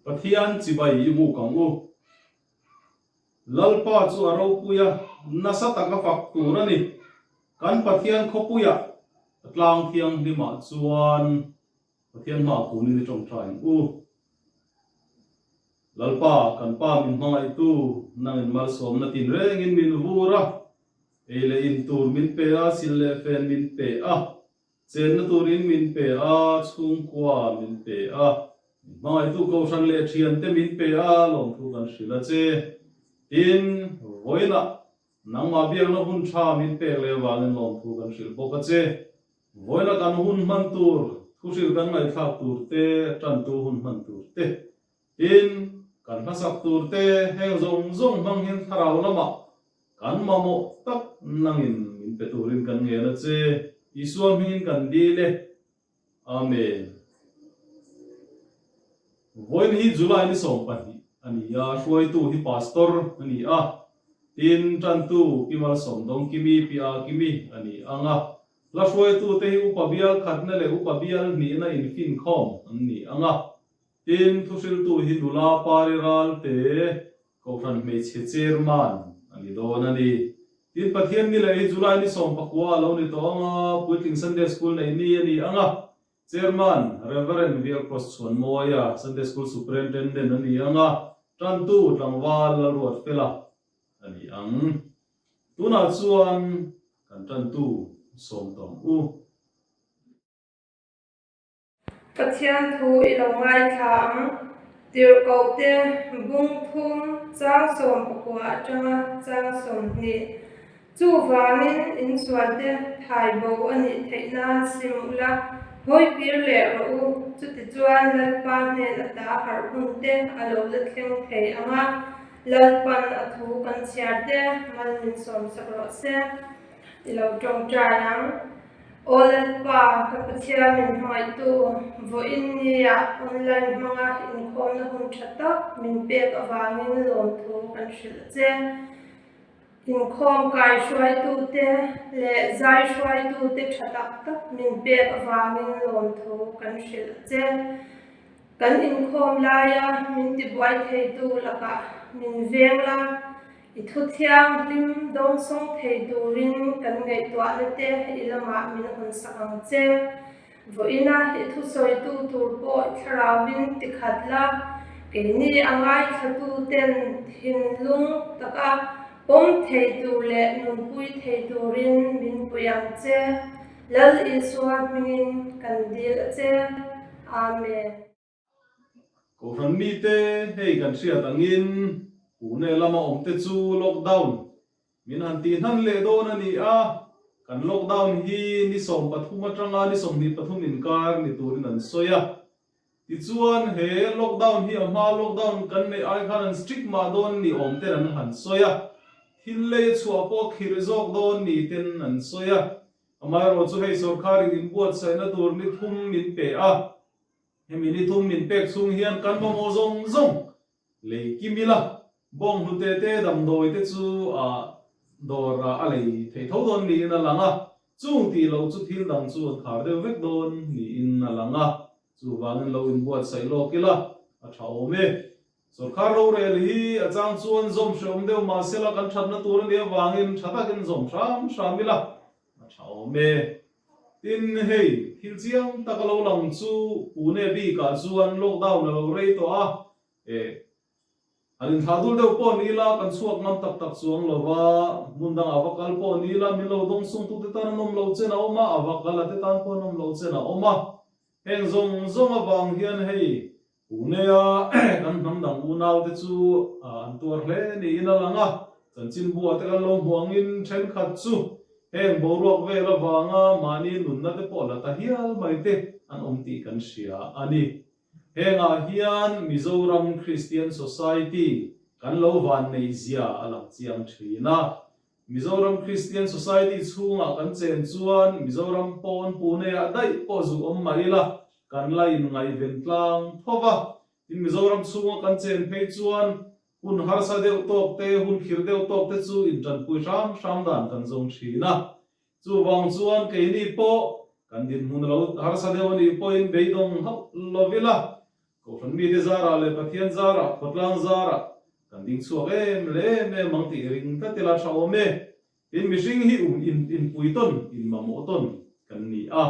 pathian chibai imu kangu lalpa chu aro puya nasa taka fakturani kan pathian khopuya tlang thiang lima chuan pathian ma puni ni tong trai lalpa kan pa min mangai tu nang mal som na tin reng in min vura ele in tur min pe a sille fen min pe a chen na turin min pe a chung kwa min pe a mangai tu ko san le thian te min pe a long thu kan sila che in voina nang ma biang na hun tha min pe le walin long thu kan sil boka che voina kan hun man tur thu sil kan ngai thak tur te tan tu hun man tur te in kan hasak tur te heng zong zong mang hin tharau lama kan mamo tak nangin min pe turin kan nge na che isuam hin kan dile amen voin hi July ni som pahi ani ya shoi tu hi pastor ani a tin tan tu kimal som dong kimi pia kimi ani anga la shoi tu te hi upabial khatna le upabial ni na in fin khom ani anga tin thusil tu hi nula pariral te ko ran me che chairman ani don ani tin pathian ni le July ni som pakwa lo ni to anga puting Sunday school nei ni ani anga chairman Reverend Vial Cross Chon Moya Sunday School Superintendent ani anga tan tu tlangwal ruat pela ani ang tuna chuan kan tan tu som tong Pathian thu ilongai tham tir kote bung thum cha som pakwa atanga cha som ni chu wanin in suate thai bo ani theina simula hoi pir le ro chu ti chuan lalpa ne ata har bung te alo la thleng thei anga lalpan athu kan chiarte mal min som sakro se ilo tong trayang Olalpa kapatya min mai tu vo innia online mga inkom na hun chata min pek awangin lom thu kan shil che inkom kai shwai tu te le zai shwai tu te chatak ta min pek awangin lom thu kan shil che kan inkom laya min ti buai thei tu laka min vengla Ituthiang lim dong song thei durin kan ngai tua lete ilama min hun sakang che voina ithu soi tu turpo tharawin tikhatla keni angai thatu ten thinlung taka pom thei tu le numpui thei durin min puyang che lal iswa mingin kan dil che amen ko ran mi te hei kan sia tangin une lama omte chu lockdown min han tin han le don ani a kan lockdown hi ni som pathum atanga ni som ni pathum in kar ni turin an soya ti chuan he lockdown hi ama lockdown kan ne ai khan strict ma don ni omte an han soya hin le chu apo khir jok don ni ten an soya amai ro chu hei sarkar in buat sai na tur ni thum min pe a he mi thum min pek chung hian kan mo zong zong le kimila bong hu te te dam doi te chu a dora a lei thei tho don ni na langa chung ti lo chu thil dang chu thar de vek don ni in na langa chu wangin lo in buat sai lo kila a thau me sarkar ro re hi a chang chuan zom shom deu ma sela kan that na tur ni wangin thata kin zom sham shamila a thau me tin hei thil chiang takalo lang chu pune bi ka chuan lockdown lo rei to a Alin thadul deuh pawh nila kan chuak nam tak tak chuang lova mundang avakal pawh nila min lo dong sung tu te tan nom lo chen a oma avakal te tan pawh nom lo chen a oma heng zong zong awang hian hei pune a kan nam dang unaw te chu an tuar hle ni in a langa chan chin bua te kan lo huangin then khat chu heng boruak vel awanga mani nunna te pawh la ta hial mai te an om ti kan sia ani henga hian Mizoram Christian Society kan lo van nei zia alang chiang thina Mizoram Christian Society chunga kan chen chuan Mizoram pon pune a dai po zu om maila kan lain ngai ventlang thowa in Mizoram chunga kan chen phei chuan hun harsa deuh tok te hun khir deuh tok te chu in tan pui ram dan kan zong thina chu wang chuan ke ni po kan din hun lo harsa deuh ni po in beidong hap lovila ko fan mi de zara le pathian zara khotlang zara kan ding chuak le mang ti ring ta tela thaw me in mishing hi in puiton in mamoton kan ni a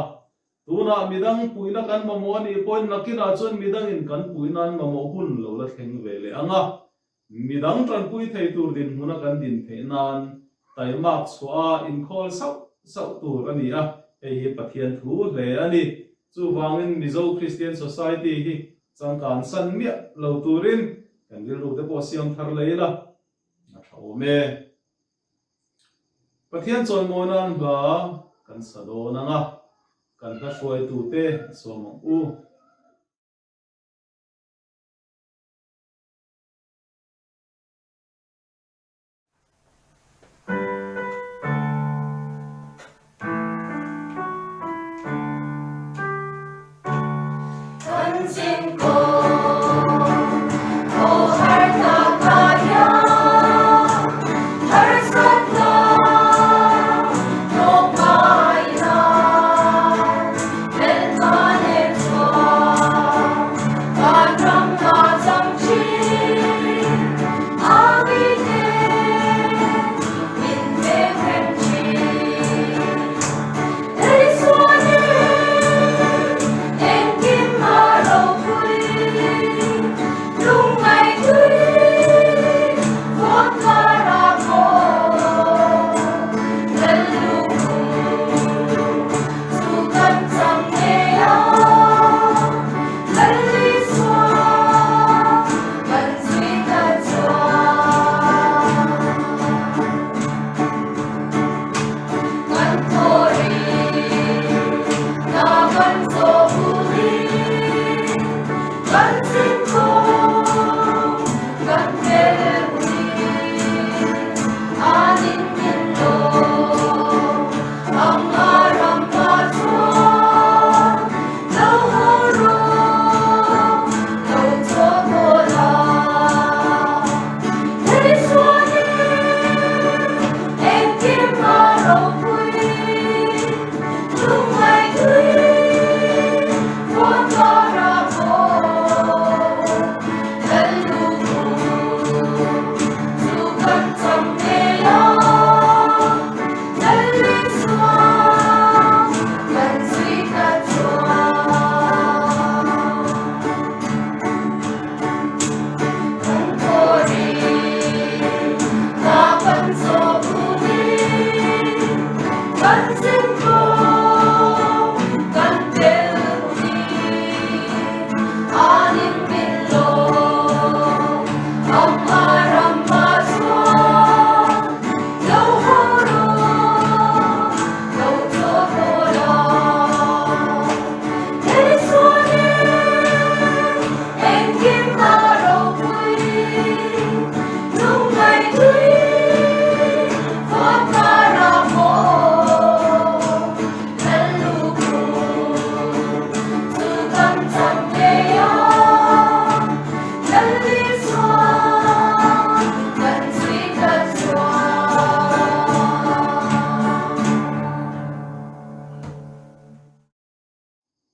tuna midang puina kan mamo ani point nakina chon midang in kan puinan mamo hun lo la thleng vele anga midang tran pui thei tur din huna kan din theinan tai mak chua in khol sau tur ani a ei pathian thu hle ani chu wangin Mizo Christian Society hi changkan san mia lo turin kan dil ru te po siam thar leila na thaw me pathian chon monan ba kan sado nanga kan ka hruai tu te somang u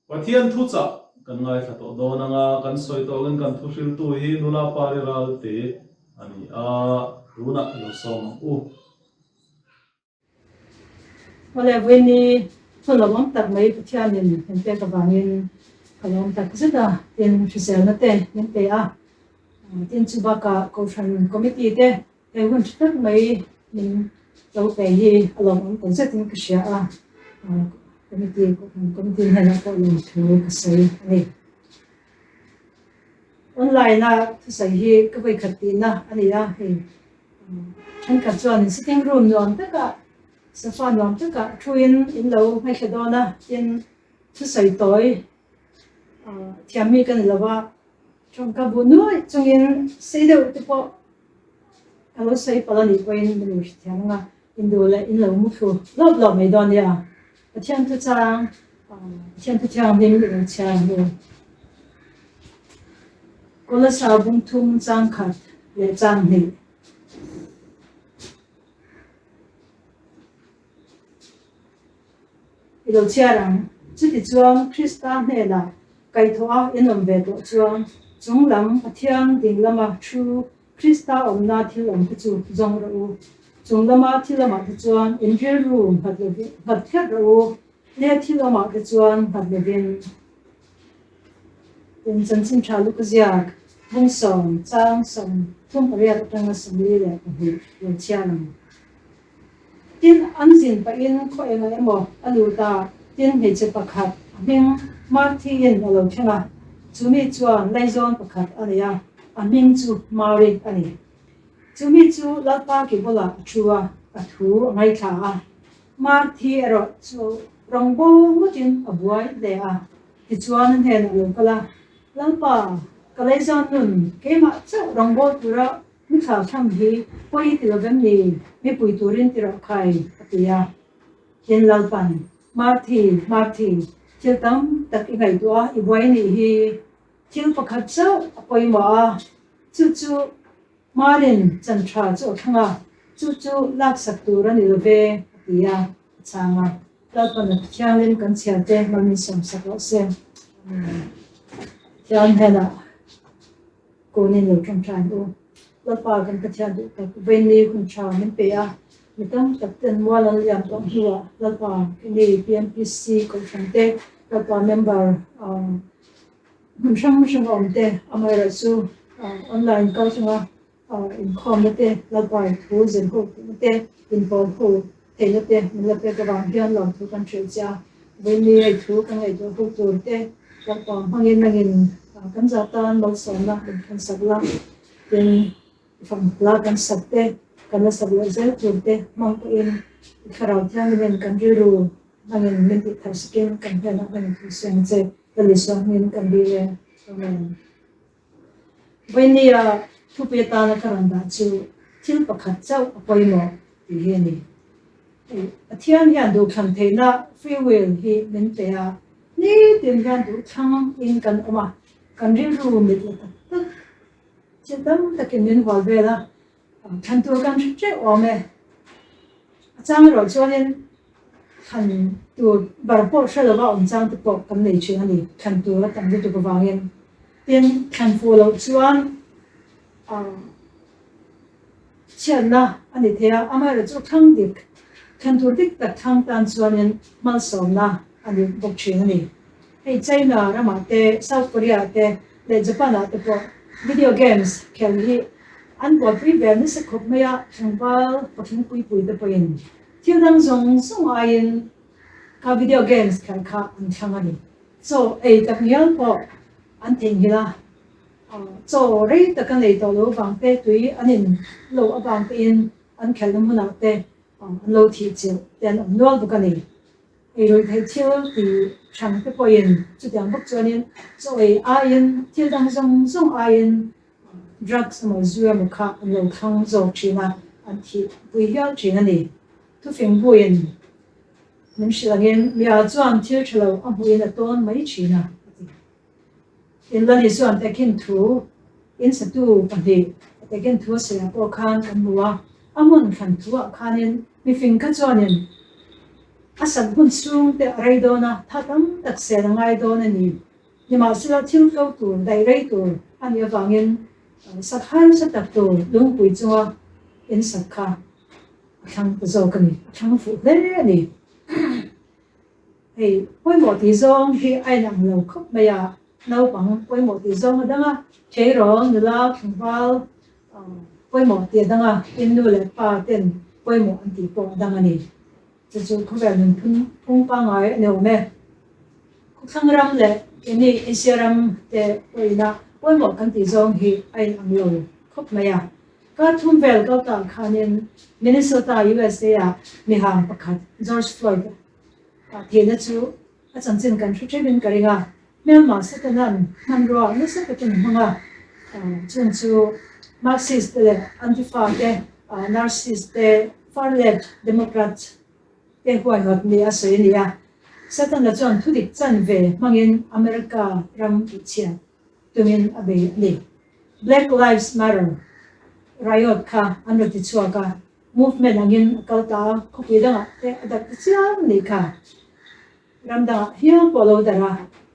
pathian thu cha kan ngai tha to do nanga kan soi to kan thu hril tu hi nula pari ral te ani a runa lo som u wala weni tholawam tak mai pathianin hente ka wangin kalom tak zeda tin fisel na te hente a tin chubaka koshan committee te e hun tak mai nin lo pe hi along kon setin ka sha a committee hena ko lo thu ka sai ani online na thu sai hi ka bai khati na ani a he chan ka chuan sitting room non ta ka sofa non ta ka thuin in lo mai khadona in thu sai toi thiami kan lawa trong ka bu nu chungin sei do te po alo sei palani point ni thianga indole in lo mu thu lob mai don ya pathian thu chang din ni chang ni kola sa bung thum chang khat le chang ni ilo chiarang chuti chuang Krista hne la cây thoa in làm về tổ chuan chúng lắm thiang đình lama chu Krista om na thil om chu zong ro chúng lama thil lama chuan in real room hat khat ro le thil lama chuan hat levin in chân sin cha lu kazia bung som chang som thum ria tang som li le hu lo chian tin an jin pa in kho enga emo alu ta tin he che pakhat hing Martin alo thanga chumi chuan laizon pakhat ania aming chu mari ani chumi chu lapa ki bola chua athu ngai tha a Marti ero chu rongbo mutin abuai le a ti chuan hen alo kala lapa kalaizon nun kema chu rongbo tura mi kha tham hi poi ti lovem ni mi pui turin ti ro khai atia yen lalpan Marti Chil tam tak ingai tua ibuai ni hi chil pakhat chau apoi ma chu marin chan tha chu thanga chu lak sak tur ani love tia changa talpan thiangin kan chiate mami som sak lo se thiang hena konin lo tram tran do lapa kan ka thian du tak venni kun cha min pe a mitam tak ten wala liam tong hiwa lapa ni PMPC ko chante lapa member shang om te amara su online ka chunga in community lapa hu zen ho te in bol ho te le te la pe ka bang hian lo thu kan chhe cha venni ai thu kan ai do ho tur te lapa hangin kan za tan lo som na kan sabla tin from la kan sabte kan la sabla zel tur te mang ko in kharau thiang men kan ru nangin min ti thar skin kan hena kan sen che kaliswa min kan bi le amen venia thu pe ta na karanda chu thil pakhat chau apoi mo ti he ni athian yan do khan theina free will hi min te a ni tin gan du thang in kan oma kan ru mit la tak chitam takin min wal vela kan tu kan che ome chang ro chuanin kan tu barpo shelo ba om chang tu pok kan nei chin ani kan tu la tam tu ko wangin tin kan fu lo chuan chen na ani thea amara chu thang dik kan tu dik tak thang tan chuanin mal som na ani bok chin ani hei China rama te South Korea te le Japan te po video games khel hi an bo pri ber ni se khop maya thangwal pathin pui te poin thil dang zong ain ka video games kan kha an thangani so ei tak nial po an thing hila so rei takan lei to lo wang te tui anin lo awang te in an khelnam huna te an lo thi chil ten an nol bukani ei roi thei thil ti thang te poin chu tiang bok chuanin so ei ain thil dang zong ain drugs mo zuya mo kha an lo thang zo china an thi pui hial china ni tu fing buin min shilangin mia chuan thil thalo a buin a ton mai china in lani chuan takin thu in satu pahni takin thu se po khan kan muwa amon khan thu a khanin mi fing ka chuanin asan hun sung te raidona thatam tak se ngai don ani nima sila thil ko tu dai rei tu ani awangin sakhan sa tak tu lung pui chuwa in sakha thang zo kani thang fu le ani hei poi mo ti zong hi ai nang lo khop maya nau pang poi mo ti zong adanga thei ro nula khwal poi mo ti adanga in nu le pa ten poi mo an ti po adanga ni chu chu khovel nun phung pa ngai ne me khang ram le ini isiram te poina poi mo kan ti zong hi ai ang lo khop maya ka thum vel ka ta khanin Minnesota USA a mi hang pakhat George Floyd thena chu a chanchin kan thu thebin karinga melma satanan manro na satatin hanga chun chu Marxist le antifa te narcissist te far left democrat te huai hot ni a soinia satan la chuan thudik chan ve mangin America ram ichia tumin abe ni Black Lives Matter riot ka anro ti chuaka movement angin kalta khopidanga te adak chiam ni kha ramda hiam polo dara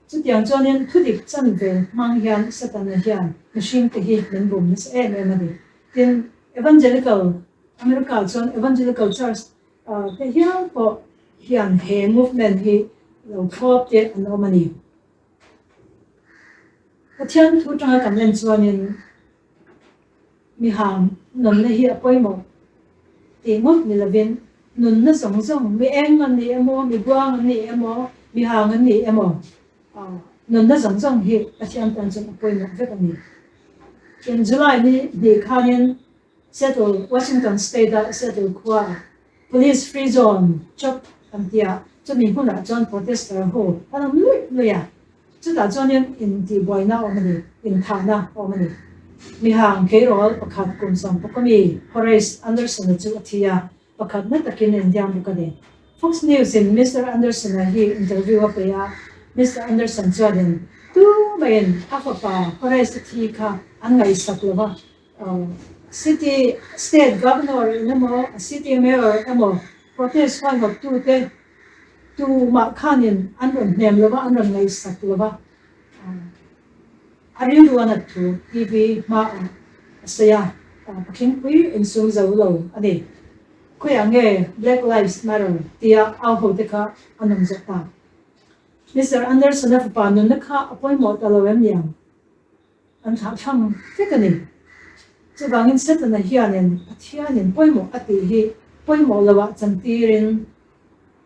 chút tiếng cho nên thu được chân về mang hiền sát tan hiền machine thì hi mình bùm nó sẽ em mà đi tiếng evangelical America cho evangelical church cái hiền bộ hiền hệ movement hi lâu thọ thế anh ông mình cái thiên thu trong cảm nhận cho nên mi hàng nôn này hi apoi mo thì ngốc ni là viên nôn nó sống sống mi em anh ni em mi buang anh ni em mi hàng anh ni em nôn nó sống sống hi cái thiên tan cho apoi mo vậy cái này in July ni khai nhân settle Washington State đã settle qua police free zone chop anh tia cho mình cũng đã chọn protester ho anh làm lui à chứ đã cho nên in thì boy na ông mình in thang na ông mình mi hàng cái role pakhat kum som pakami Horace Anderson chu athia pakhat na takin indian bukade Fox News in Mr. Anderson hi interview apaya Mr. Anderson chuan tu main afapa Horace thi kha angai saklova city state governor namo city mayor amo protest khan hok tu te tu ma khanin anron nem lova anron ngai saklova Ariel ruanat tu TV ma saya pakin pui insung zaulo ade ko yange Black Lives Matter tia au ho deka anam jata Mr. Anderson of panun na kha apoi mo talawem yang an tha thang fekani chu bangin set na hianen athianen poi mo ati hi poi mo lawa chantirin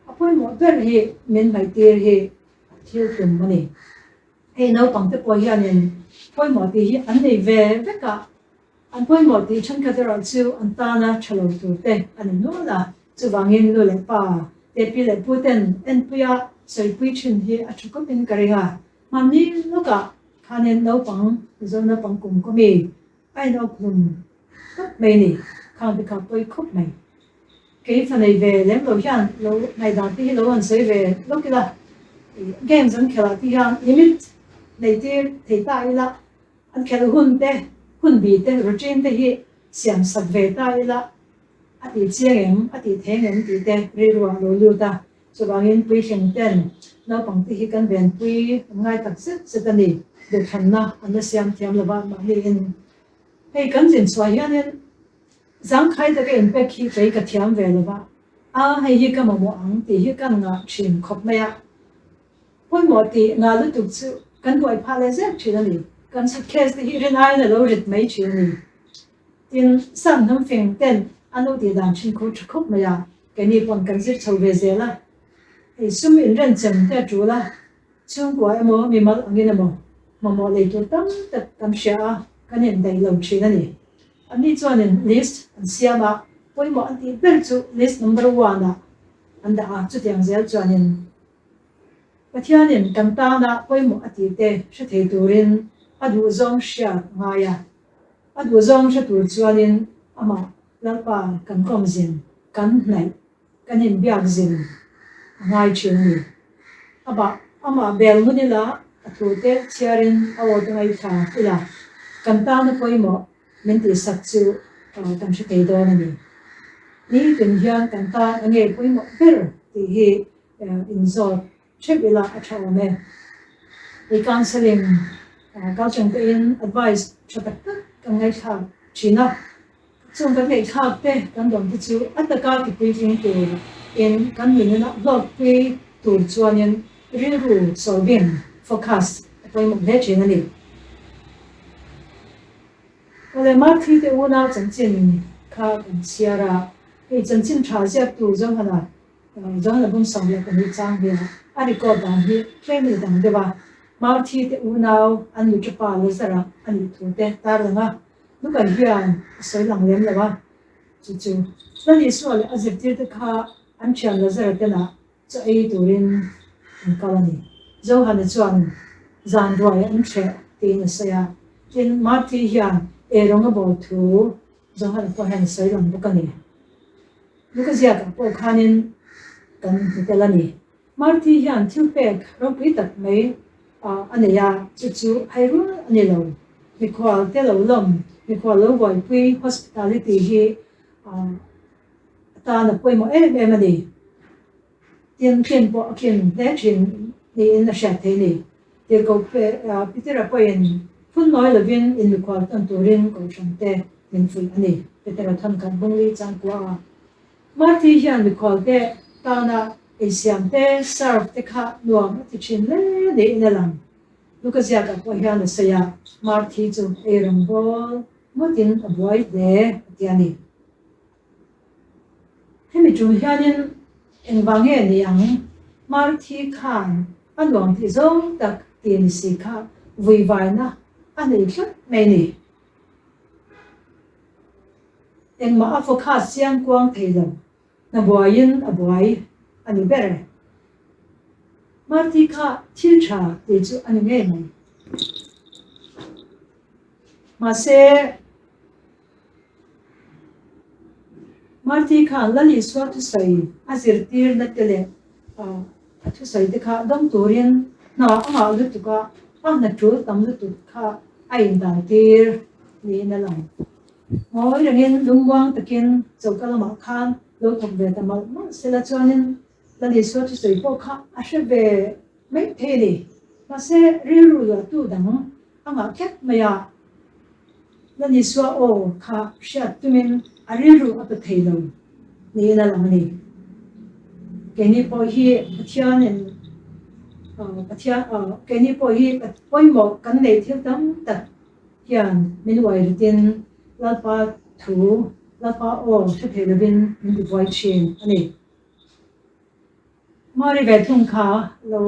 apoi mo ber hi men mai tir hi thil tum mani hey no pang te poi hianen poi mo ti hi an nei ve veka an poi mo ti chan ka dera chu an ta na chalo tu te an no la chu wangin lo le pa te pi le puten en puya soi pui chin hi a chu ko pin karinga man ni lo ka khanen no pang zo na pang kum ko mi ai no kum tak mai ni khang bi ka poi khop mai ke fa nei ve lem lo hian lo nai da ti lo an sei ve lo ki la game zon khela ti hian limit nei tir thei ta ila an khel hun bi te routine te hi siam sak ve ta ila ati chiangem ati thengem ti te ri ruang lo lu ta so bangin pui heng ten no pang ti hi kan ven pui ngai tak se ta ni de khanna an siam thiam lova ma ni in hei kan jin chwa hianin zang khai ta ke impact hi pe ka thiam ve lova hei hi ka mo ang ti hi kan nga thin khop maya poi mo ti nga lu tu chu kan boi pha le zek thilani kan sa case ti hi rin ai na lo rit mai thilani tin sam nam feng ten anu ti dan chin ko khop maya ke ni pon kan zir chho ve zela ei sum in ren chem te tu la chung ko emo mi mal angin emo mo le tu tam tak tam sha kan en dai lo thilani ani chuan in list an siama poi mo an ti ber chu list number 1 a anda a chu tiang zel chuan in pathianin kan ta na poi mo ati te she thei turin adu zong sha ngaya adu zong she tur chuanin ama lalpa kan kom zin kan nai kan in biak zin ngai chin ni ama bel munila atu te chiarin awo ngai tha ila kan ta na poi mo men ti sak chu kan she thei do na ni tin hian kan ta ange poi mo ber ti hi in zor check ila achawame the counseling coaching in advice chatak kan ngai kha china chung kan ngai kha te kan dom chu ataka ki pui tu in kan min na blog pui tu chuanin riru solving focus poi mo le china ni ole ma thi te una chanchin kha kan siara ei chanchin tha sia tu jong hana jong la bun som le kan ni chang hi ari ko dan hi family dang de ba ma thi te unau an lu cha pa le sara an thu te ta la nga lu kan hian soi lang lem la ba chu na ni so le azep tir te kha an chan la zara te na cha ei turin an kalani zo han chuan zan roi an che ti na sa ya tin ma thi hian e ronga bo thu zo han ko han soi lang bu ka ni lu ka zia ka po khanin kan te la ni Marty hian thil pek ro pui tak mai aneya chu hai ru ani lo mi khwal te lo lom mi khwal lo boi pui hospitality hi ta na poi mo em ani tin po kin de chin ni in a sha te ni tir ko pe pitera poin phun noi lovin in mikwal tan turin ko chamte min fui ani pitera than kan bungli chang kwa marthi hian mikwal te tana asiam te serve te kha nuam ti chin le de in alam lukazia ka po hian saya marthi chu erang bol motin avoid de tiani hemi chu hianin engwange ni ang marthi khan anwang ti zong tak tin si kha vui vai na ani thut mai ni engma avocat siang kwang theilo na boyin aboy ani bere marthi kha thil tha ti chu ani nge mai ma se marthi kha lali swat sai azir tir na tele thu sai de kha dam turin na anga lu tu ka na tru tam lu tu kha ai da tir ni na lang ngoi rangin lungwang takin chokala khan lo thok ve tamal ma sela chuanin lali swat sai po kha a she ve mai the ni ma se ri ru la tu dang anga khet maya lali swa o kha sha tumin ari ru ap theilo ni na lang ni keni po hi pathianin keni po hi poi mo kan nei thil tam tak hian min wai rutin lapa thu lapa o thephelabin min di wai chin ani mari ve thung kha lo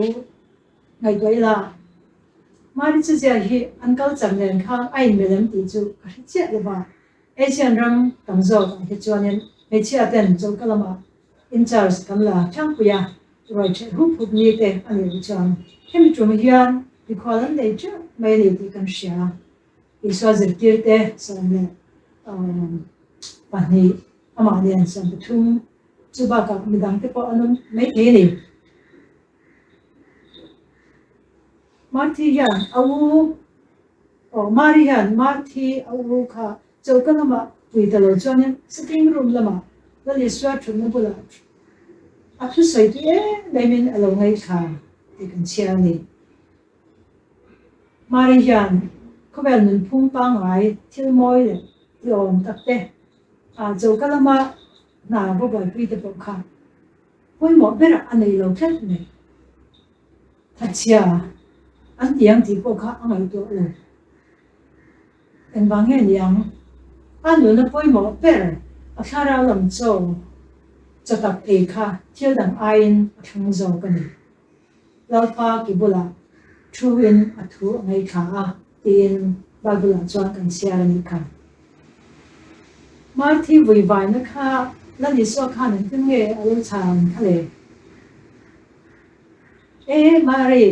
ngai toila mari chu ja hi ankal chamlen kha ai melem ti chu ka che le ba asian ram kamzo he chuanin me chia ten chu kalama in charge kamla thangpuya right hu phu ni te ani chuan hem chum hian di kholan nei chu mai ni ti kan sia iswa zirtir te samle pani ama lian sam thum chuba ka midang te po anum mai the ni marthi hian awu marian marthi awu kha chokalama puitalo chuanin sitting room lama lali swa thum bula thu sai te daimin alo ngai kha ti kan chia ni marian khobel nun phung pa ngai thil moi le yom takte chokalama na bo ba pi te po kha poi mo bera anei lo thlet ne thachia an tiang ti po kha angai to lo en bang he niang anu na poi mo ber a thara lam cho chatak te kha thil dang ain thung zo kan ni lalpa ki bula thuin a thu ngai kha tin bagula chuan kan sia ni kha marthi vui vai na kha lani so kha nan tin nge alo chan khale mari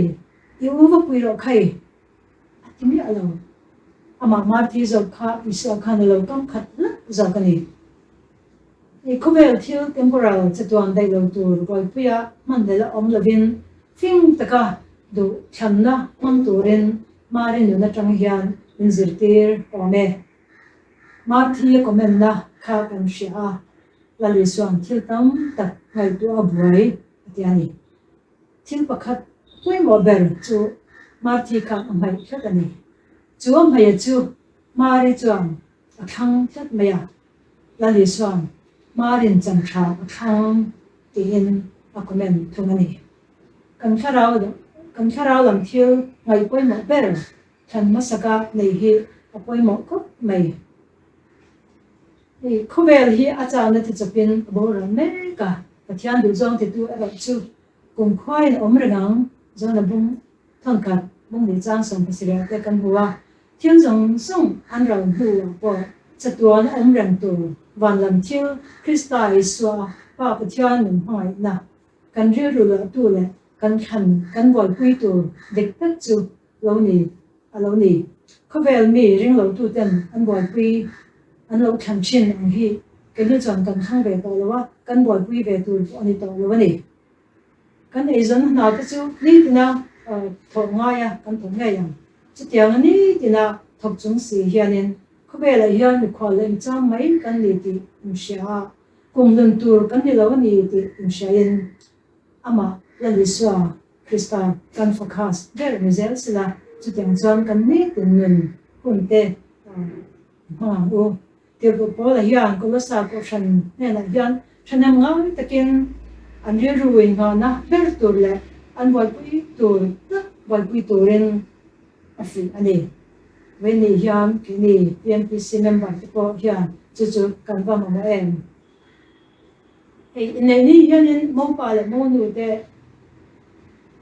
yu va pui ro khai atimi alo ama marthi zo kha iso kha na lo kam khat la zo kan ni khobel thil temporal chatuan dai lo tur goi puya mandela om lovin fing taka do channa on turin marin nu na tang hian inzirtir ome marthi komenda kha kan sia lali suan thil tam tak ngai tu abuai atiani thil pakhat pui mo ber chu marthi kha amai thakani chu amai chu mari chuan athang thak maya lali suan marin chang tha athang tin akomen thungani kan kharau lam thil ngai poi mo ber than masaka nei hi apoi mo ko mai khobel hi acha na ti chapin boran me ka pathian du zong ti tu aba chu kum khoi na omrangang zona bung thangka bung ni chang som pasira te kan huwa thil jong song an rang du po chatuan omrang tu van lam thil krista iswa pa pathian min hoi na kan ri ru la tu le kan khan kan boi pui tu dik tak chu lo ni khobel mi ring lo tu ten an boi pui an lo khan chin ang hi ke ni chang kan thang ve to lawa kan boi pui ve tu ani to lawa ni kan ei zon na ta chu ni tina tho nga ya kan tho nga yang chu tiang ni tina thok chung si hianin khobel a hian ni khwalem chang mai kan ni ti sia kum dun tur kan ni lawa ni ti sia in ama lali swa Krista kan forecast ber result sila chu tiang chuan kan ni tin nun hun te o te po la hian ko la sa ko shan ne la hian thanam ngau takin an ri ruin ha na ber tur le an wal pui tur wal pui turin afi ani when ni hian ki ni PNPC member te po hian chu kan va ma em hey nei ni hian in mo pa le mo nu te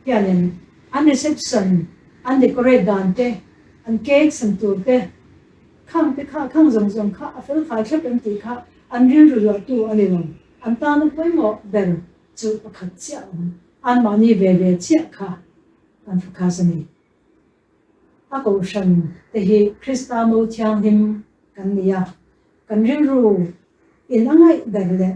hian an reception an decorate dan te an cake san tur te khang te khang zong kha a fel khai khap an ti kha an ri ru lo tu ani lo an ta no poi mo ber chu pakhat chia an ma ni ve chia kha an kha sani a ko shan te hi Krista mo thiang him kan nia kan ri ru in angai ber le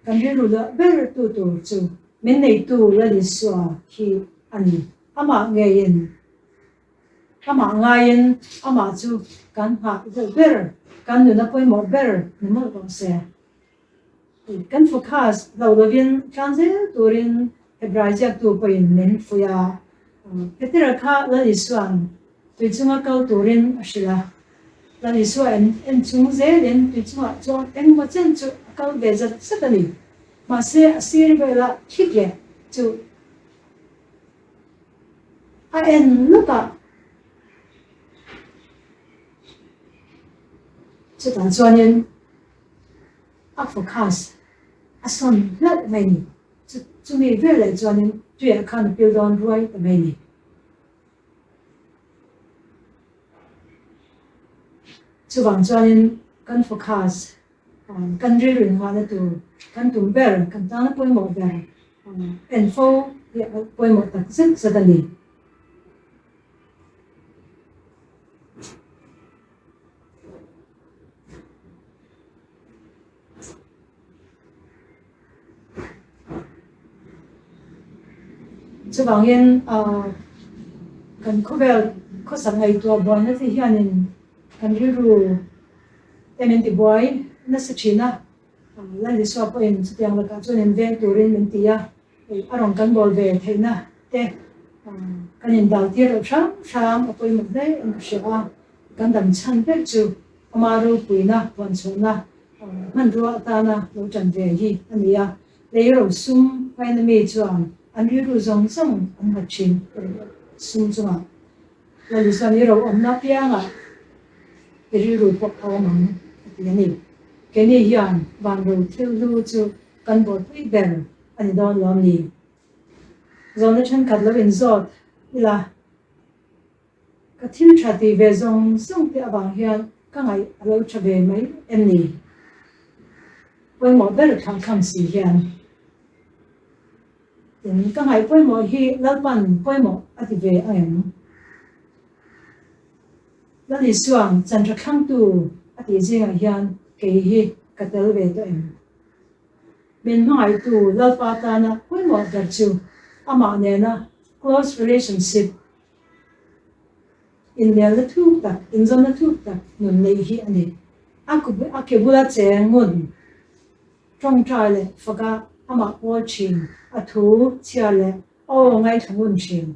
kan ri ru lo ber tu chu min nei tu la li swa hi ani ama ngein ama ngain ama chu kan ha the better kan nu na poi mo better ni mo ko se kan focus lo lovin chanze turin hebraizia tu poin nen fuya peter kha la li swan tu chunga kau turin ashila la li swan en chung ze len tu chunga cho en mo chen chu kau be za satani ma se asir be la khike chu a en luka chu tan chuanin a focus a son not many to me very chuanin tu ya kan build on right the many chu wang chuanin kan focus kan ri rin ha na tu kan tum ber kan ta na poi mo ber and for ya poi mo tak sen sadani chu wangin kan khovel kho sangai to boy na thi hianin kan ri ru emen ti boy na sa china la li so po in tiang la ka chuan ve turin min tia arong kan bol ve theina te kan in dal tir sham apoi mu dai an shewa kan dam chan pe chu amaru puina pon chona man ro ta na lo chan ve hi ania le ro sum pai na me chuan an ri ru zong zong an ha chin sum chunga la li san ro om na pianga ri ru po ko mang ti ni ke ni hian ban ro thil lu chu kan bol pui ber ani don lo ni zon na chan kat lo in zot ila ka thil tha ti ve zong zong te awang hian ka ngai alo tha ve mai em ni poi mo ber thang kham si hian tin ka ngai poi mo hi lalpan poi mo ati ve em la li suang chan ra khang tu ati jinga hian ke hi katel ve to em min ngai tu lalpa ta na poi mo dar chu ama ne na close relationship in the la thu ta in zon la thu ta nun nei hi ani aku bula che ngun trong trai le faga ama po chin a thu chia le o ngai thungun chin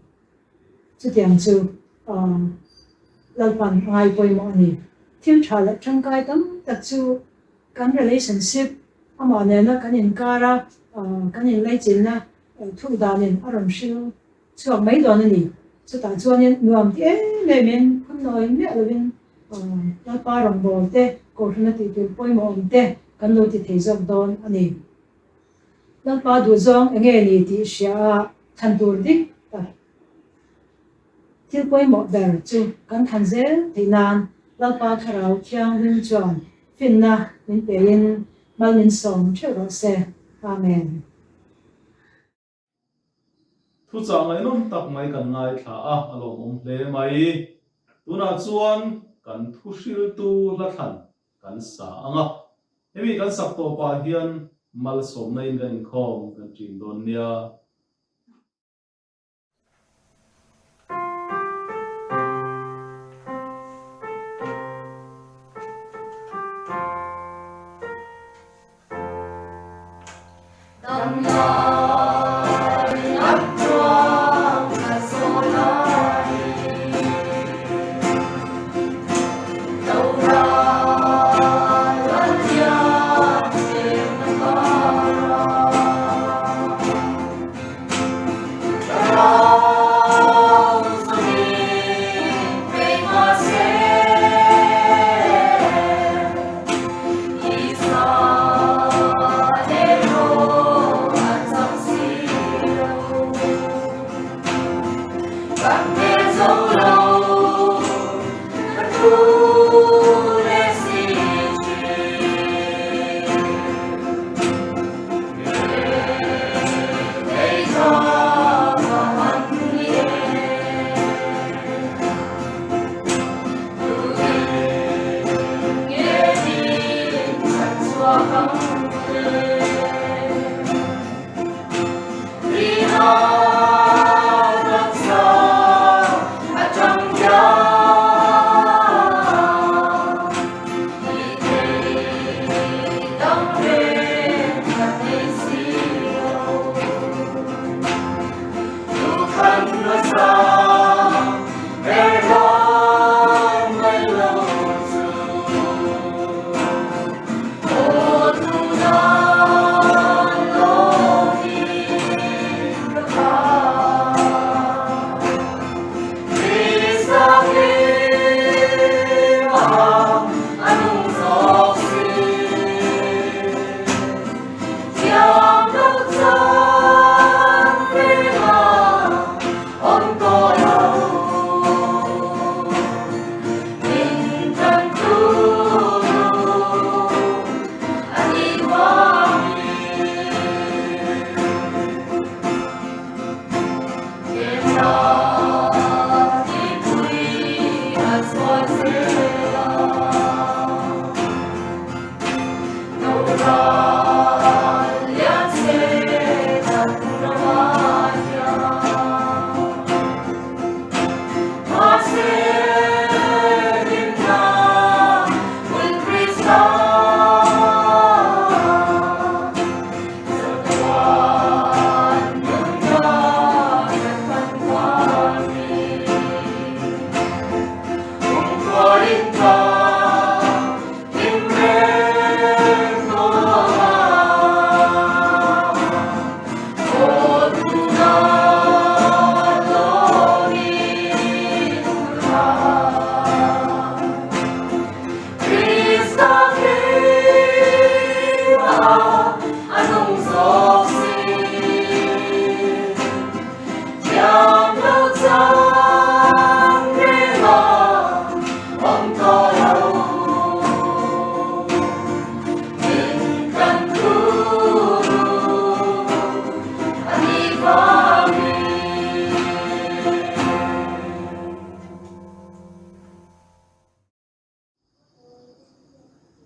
chu tiang chu lalpan ngai poi mo ni thil tha le tangkai tam tak chu kan relationship ama ne na kan in kara kan in lai chin na thu danin aram shil chu mai don ni chu ta chuanin nuam ti le men khun noi me lovin la pa rong bol te ko hna ti tu poi mo te kan lo ti thei jok don ani la pa du zong enge ni ti sha than tur dik ta til poi mo ber chu kan khan zel thinan la pa kharau khyang lim chuan finna min pe in malin song che ro se amen thu cha ngai non tak mai kan ngai thla a alom om hle mai tuna chuan kan thu hril tu la than kan sa anga hemi kan sak to pa hian mal som na in kan khom kan chin don nia Tâm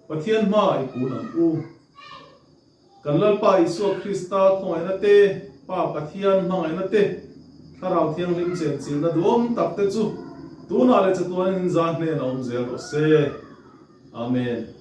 Pathian ma ikun ang u kanlal pa Isu Krista thongai na te pa pathian mangai na te tharau thiang lim chen chin na duam tak te chu tu na le chatuan in zan hne na om zel ro se amen